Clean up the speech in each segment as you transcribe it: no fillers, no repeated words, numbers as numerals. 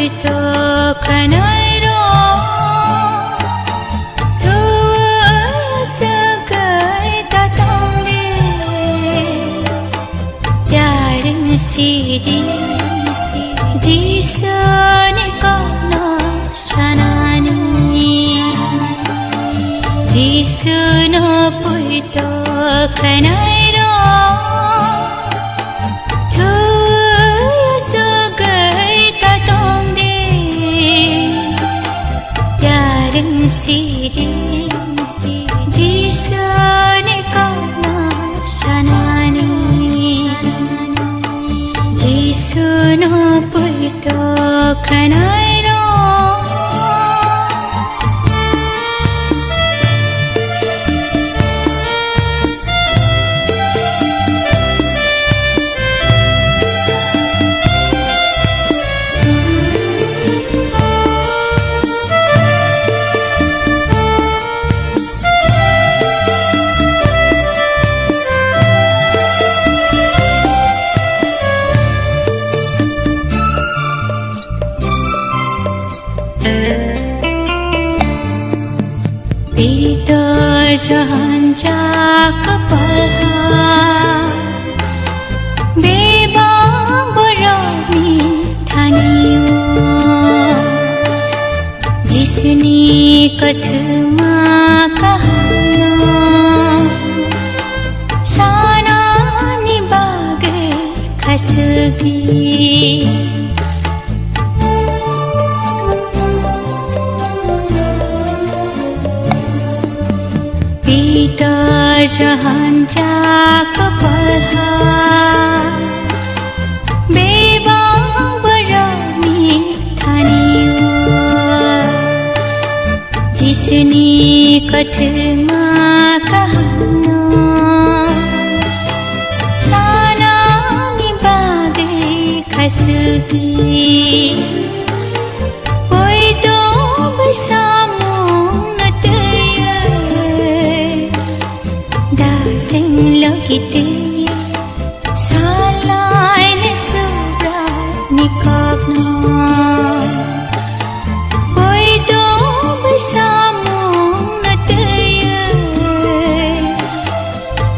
to kanai ro thu sa gai ta tong de yarin si di jisu ne ko no shanani jisu no pui to kanai ro si di jisu ne ko no shanani jisu no pui to kanai ro jahan jak palha beba borani thaniyo jisni kathma kahana sana nibage khasgi jahan jak palha beba borani thaniyo jisni kathma kahana sana nibage khasgi oi to basamu sing lagite salai ne subra nikagna koi to basamu nataya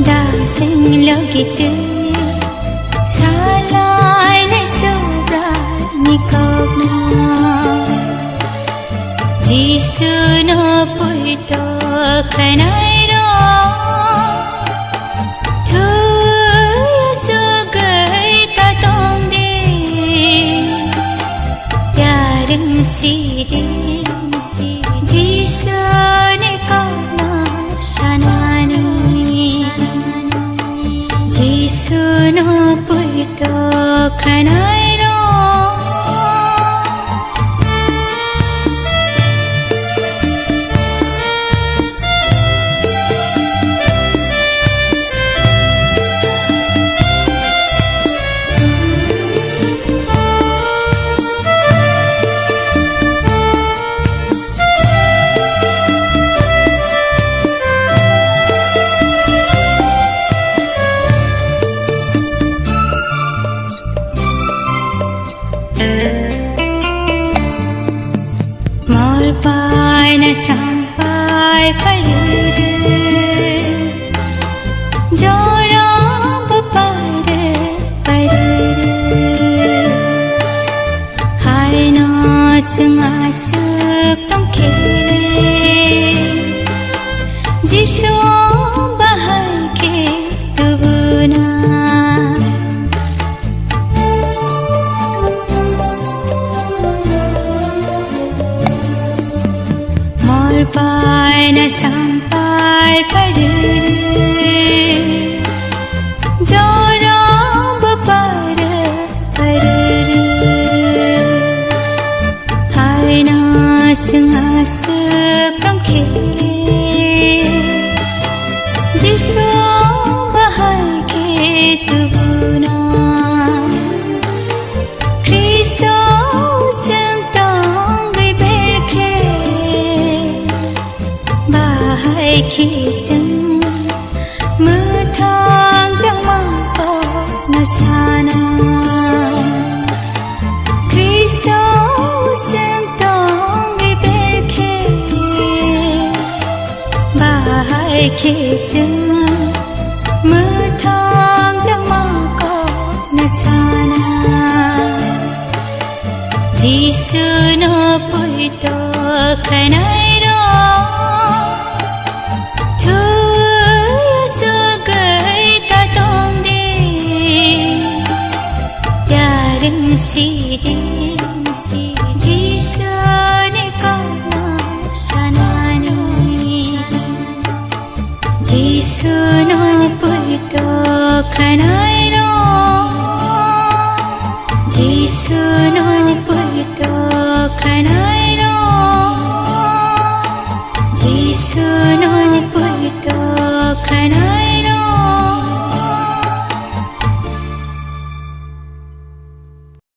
da sing lagite salai ne subra nikagna jisu no pui to kanai si di jisu ne ko no shanani jisu no pui to kanai ro pai na sampai palire jora bapare parire hai no sengasuk tong kele jisu bahai ke tubuna pai na sampai parire jora bapare parire hai na sengasuk tong kele jisu bahai ke tubuna Kristo sentang berke bahai kiseng metang jang mangko nasana Kristo khi xưa mưa thoáng trong mơ có na sana Giêsu nó bụi to khai này đó Thưa Giêsu gửi ta tông đi Ya rừng si đi Giêsu này con nó sana ni Giêsu nó bụi to khai này đó Giêsu nó bụi to khai này đó Giêsu nó bụi to khai này